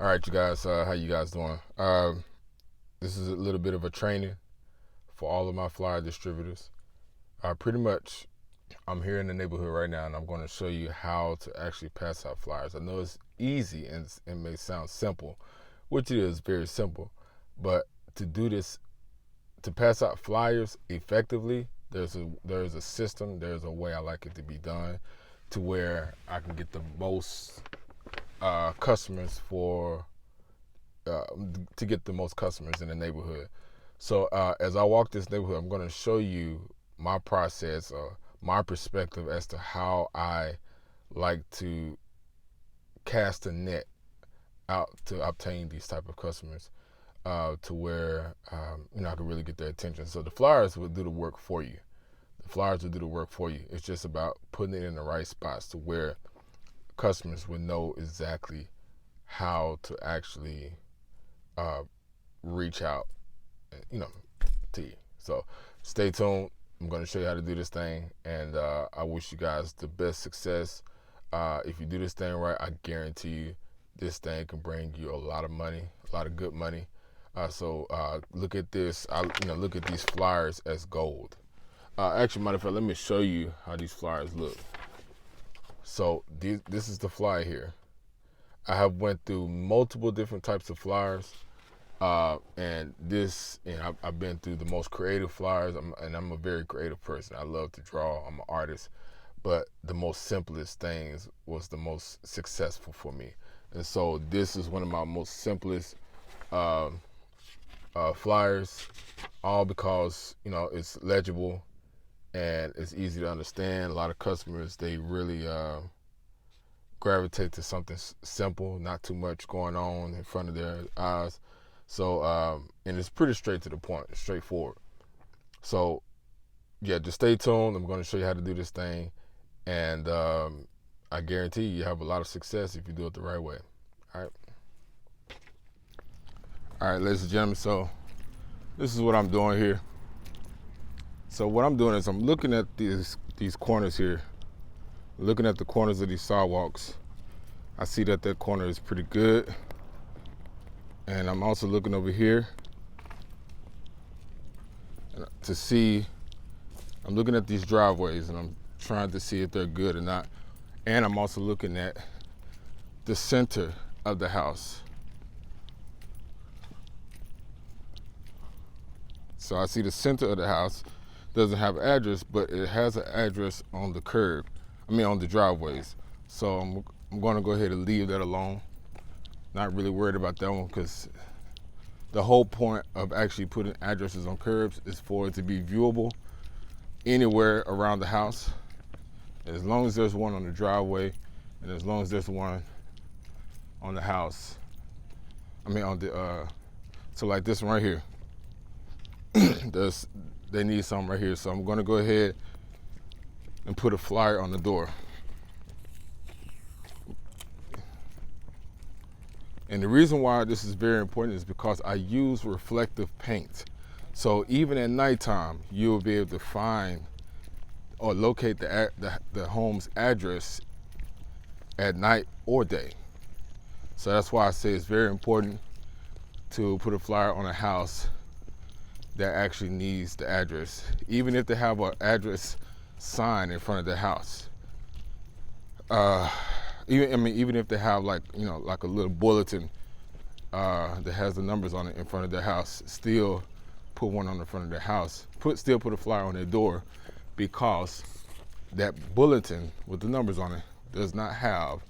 All right, you guys, how you guys doing? This is a little bit of a training for all of my flyer distributors. Pretty much, I'm here in the neighborhood right now, and I'm going to show you how to actually pass out flyers. I know it's easy and it may sound simple, which it is very simple, but to do this, to pass out flyers effectively, there's a system, there's a way I like it to be done, to where I can get the most customers for uh, to get the most customers in the neighborhood. So as I walk this neighborhood, I'm going to show you my process, my perspective as to how I like to cast a net out to obtain these type of customers, to where I can really get their attention. So the flyers will do the work for you. The flyers will do the work for you. It's just about putting it in the right spots to where customers would know exactly how to actually uh, reach out, you know, to you. So stay tuned. I'm going to show you how to do this thing, and I wish you guys the best success. If you do this thing right, I guarantee you this thing can bring you a lot of money, a lot of good money. So look at this. Look at these flyers as gold. Actually, matter of fact, let me show you how these flyers look. So this is the flyer here. I have went through multiple different types of flyers. I've been through the most creative flyers, and I'm a very creative person. I love to draw. I'm an artist, but the most simplest things was the most successful for me. And so this is one of my most simplest uh, flyers, all because it's legible and it's easy to understand. A lot of customers, they really gravitate to something simple, not too much going on in front of their eyes. So, and it's pretty straight to the point, straightforward. So, yeah, just stay tuned. I'm going to show you how to do this thing. And I guarantee you have a lot of success if you do it the right way. All right. All right, ladies and gentlemen. So, this is what I'm doing here. So, what I'm doing is I'm looking at these corners here, looking at the corners of these sidewalks. I see that corner is pretty good. And I'm also looking over here to see, I'm looking at these driveways and I'm trying to see if they're good or not. And I'm also looking at the center of the house. So I see the center of the house doesn't have an address, but it has an address on the curb. On the driveways. So I'm going to go ahead and leave that alone. Not really worried about that one, because the whole point of actually putting addresses on curbs is for it to be viewable anywhere around the house. As long as there's one on the driveway, and as long as there's one on the house. So like this one right here. They need something right here. So I'm going to go ahead and put a flyer on the door. And the reason why this is very important is because I use reflective paint. So even at nighttime, you'll be able to find or locate the home's address at night or day. So that's why I say it's very important to put a flyer on a house that actually needs the address, even if they have an address sign in front of their house. Even if they have like a little bulletin that has the numbers on it in front of their house, still put one on the front of their house. Still put a flyer on their door, because that bulletin with the numbers on it does not have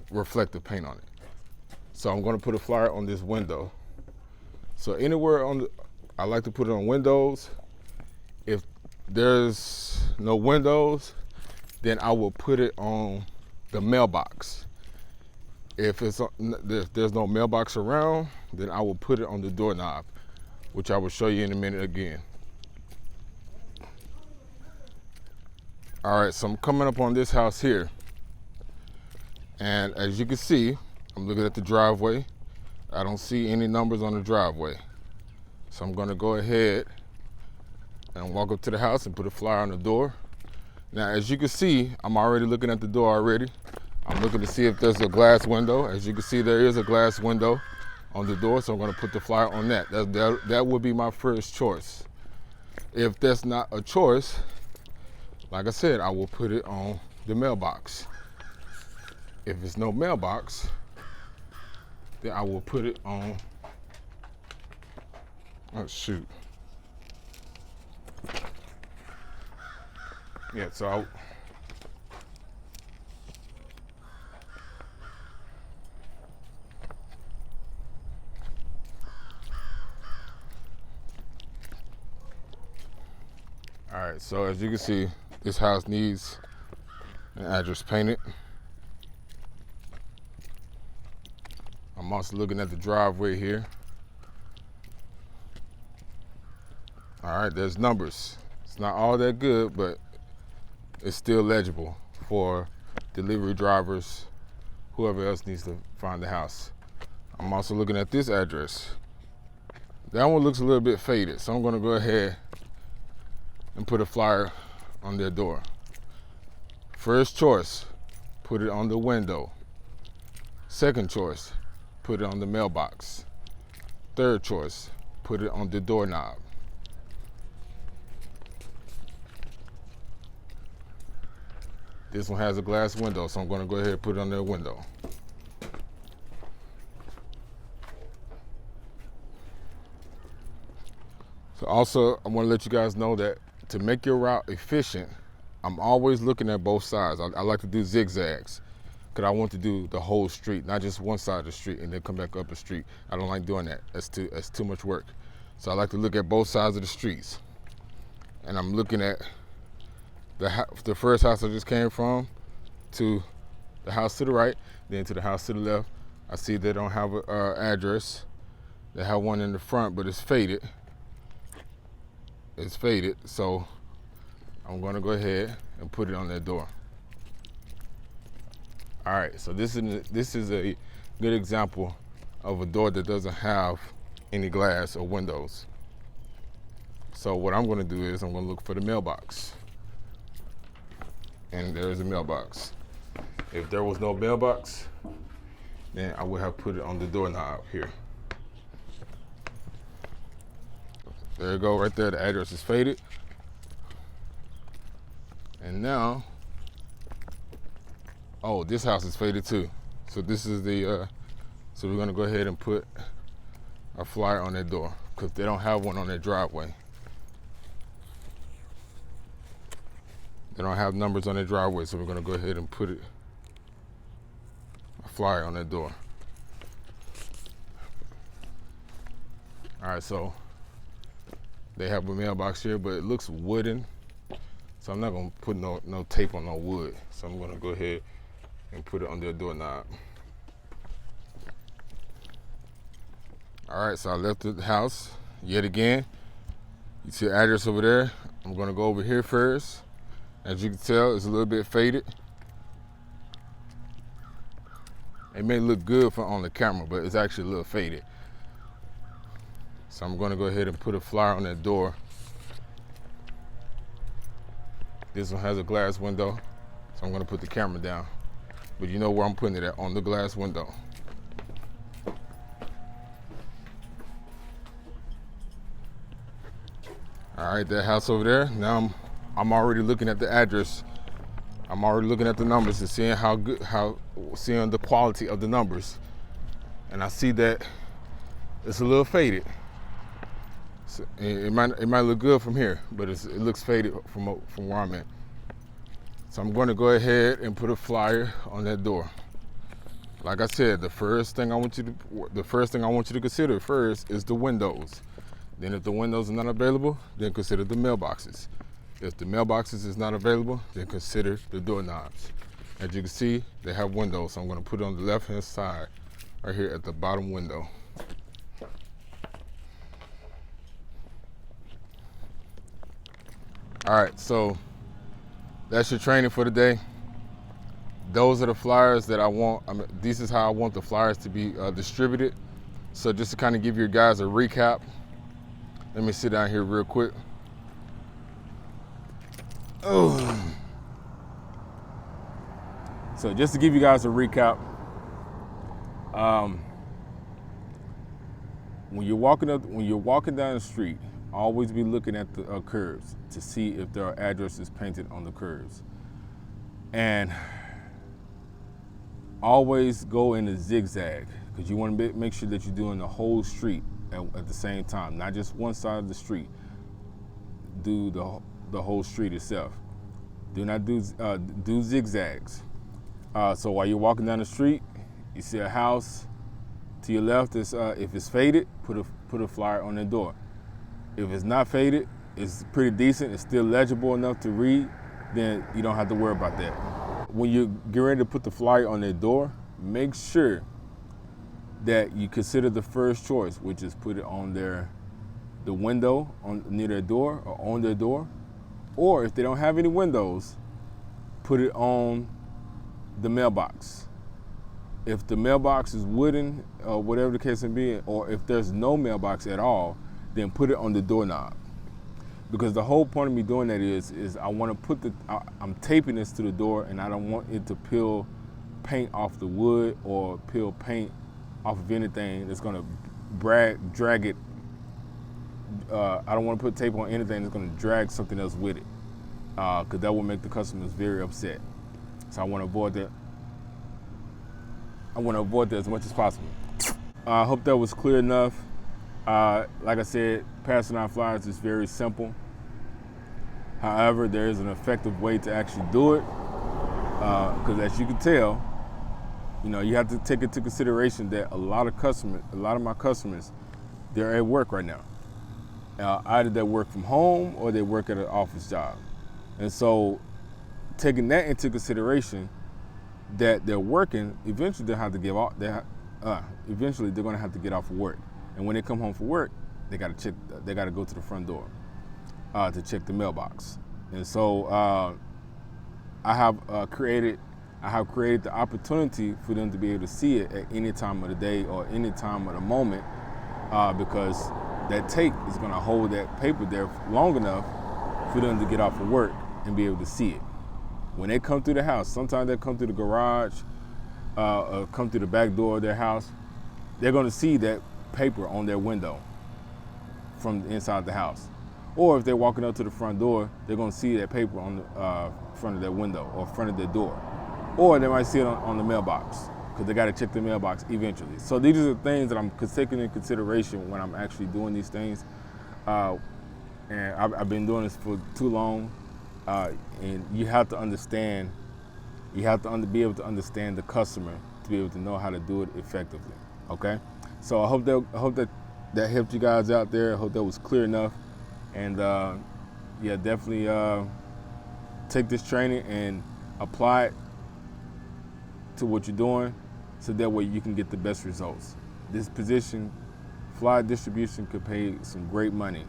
reflective paint on it. So I'm going to put a flyer on this window. So anywhere I like to put it on windows. If there's no windows, then I will put it on the mailbox. If there's no mailbox around, then I will put it on the doorknob, which I will show you in a minute again. All right, so I'm coming up on this house here. And as you can see, I'm looking at the driveway. I don't see any numbers on the driveway. So I'm gonna go ahead and walk up to the house and put a flyer on the door. Now, as you can see, I'm already looking at the door already. I'm looking to see if there's a glass window. As you can see, there is a glass window on the door, so I'm going to put the flyer on that. That would be my first choice. If that's not a choice, like I said, I will put it on the mailbox. If it's no mailbox, then I will put it on, oh shoot. Yeah, so all right, so as you can see, this house needs an address painted. I'm also looking at the driveway here. All right, there's numbers. It's not all that good, but it's still legible for delivery drivers, whoever else needs to find the house. I'm also looking at this address. That one looks a little bit faded, so I'm gonna go ahead and put a flyer on their door. First choice, put it on the window. Second choice, put it on the mailbox. Third choice, put it on the doorknob. This one has a glass window, so I'm going to go ahead and put it on their window. So also, I want to let you guys know that to make your route efficient, I'm always looking at both sides. I like to do zigzags because I want to do the whole street, not just one side of the street and then come back up the street. I don't like doing that. That's too much work. So I like to look at both sides of the streets. And I'm looking at the first house I just came from to the house to the right, then to the house to the left. I see they don't have an address. They have one in the front, but it's faded. It's faded, so I'm gonna go ahead and put it on their door. All right, so this is a good example of a door that doesn't have any glass or windows. So what I'm gonna do is I'm gonna look for the mailbox. And there is a mailbox. If there was no mailbox, then I would have put it on the doorknob here. There you go, right there, the address is faded. And now, oh, this house is faded too. So this is so we're gonna go ahead and put a flyer on their door because they don't have one on their driveway. They don't have numbers on their driveway, so we're gonna go ahead and put a flyer on their door. All right, so they have a mailbox here, but it looks wooden. So I'm not gonna put no tape on no wood. So I'm gonna go ahead and put it on their doorknob. All right, so I left the house yet again. You see the address over there. I'm gonna go over here first. As you can tell, it's a little bit faded. It may look good on the camera, but it's actually a little faded. So I'm gonna go ahead and put a flyer on that door. This one has a glass window, so I'm gonna put the camera down. But you know where I'm putting it at, on the glass window. All right, that house over there. Now I'm already looking at the address. I'm already looking at the numbers and seeing seeing the quality of the numbers. And I see that it's a little faded. So it might look good from here, but it looks faded from where I'm at. So I'm going to go ahead and put a flyer on that door. Like I said, the first thing I want you to consider first is the windows. Then if the windows are not available, then consider the mailboxes. If the mailboxes is not available, then consider the doorknobs. As you can see, they have windows, so I'm going to put it on the left-hand side, right here at the bottom window. All right, so that's your training for the day. Those are the flyers that I want. This is how I want the flyers to be distributed. So just to kind of give you guys a recap, let me sit down here real quick. Oh. So just to give you guys a recap, when you're walking down the street, always be looking at the curves to see if there are addresses painted on the curves, and always go in a zigzag, because you want to make sure that you're doing the whole street at the same time, not just one side of the street. Do the whole street itself. Do not do zigzags. So while you're walking down the street, you see a house to your left. Is if it's faded, put a flyer on the door. If it's not faded, it's pretty decent, it's still legible enough to read, then you don't have to worry about that. When you get ready to put the flyer on their door, make sure that you consider the first choice, which is put it on the window near their door or on their door. Or if they don't have any windows, put it on the mailbox. If the mailbox is wooden, or whatever the case may be, or if there's no mailbox at all, then put it on the doorknob. Because the whole point of me doing that is I want to I'm taping this to the door, and I don't want it to peel paint off the wood or peel paint off of anything that's going to drag it. I don't want to put tape on anything that's going to drag something else with it, because that will make the customers very upset. So I want to avoid that. I want to avoid that as much as possible. I hope that was clear enough. Like I said, passing out flyers is very simple. However, there is an effective way to actually do it, because as you can tell, you have to take into consideration that a lot of my customers, they're at work right now. Either they work from home or they work at an office job. And so taking that into consideration, that they're working, eventually they'll have to give off. Eventually they're going to have to get off of work. And when they come home from work, they got to go to the front door to check the mailbox. And so I have created the opportunity for them to be able to see it at any time of the day or any time of the moment, because that tape is going to hold that paper there long enough for them to get off of work and be able to see it. When they come through the house, sometimes they come through the garage, or come through the back door of their house, they're going to see that paper on their window from inside the house. Or if they're walking up to the front door, they're going to see that paper on the front of their window or front of their door. Or they might see it on the mailbox, because they got to check the mailbox eventually. So these are the things that I'm taking into consideration when I'm actually doing these things. And I've been doing this for too long. And you have to understand, be able to understand the customer to be able to know how to do it effectively, okay? So I hope that helped you guys out there. I hope that was clear enough. And yeah, definitely take this training and apply it to what you're doing, so that way you can get the best results. This position, flyer distribution, could pay some great money.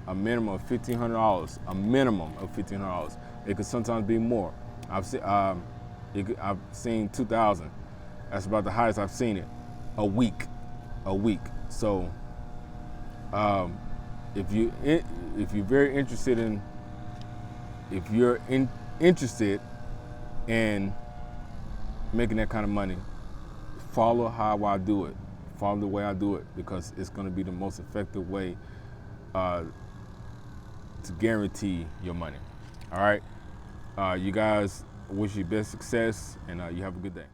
A minimum of $1,500. A minimum of $1,500. It could sometimes be more. I've seen 2,000. That's about the highest I've seen it. A week. So if you're very interested in, interested in making that kind of money, follow how I do it. Follow the way I do it, because it's going to be the most effective way to guarantee your money. All right. You guys, wish you best success, and you have a good day.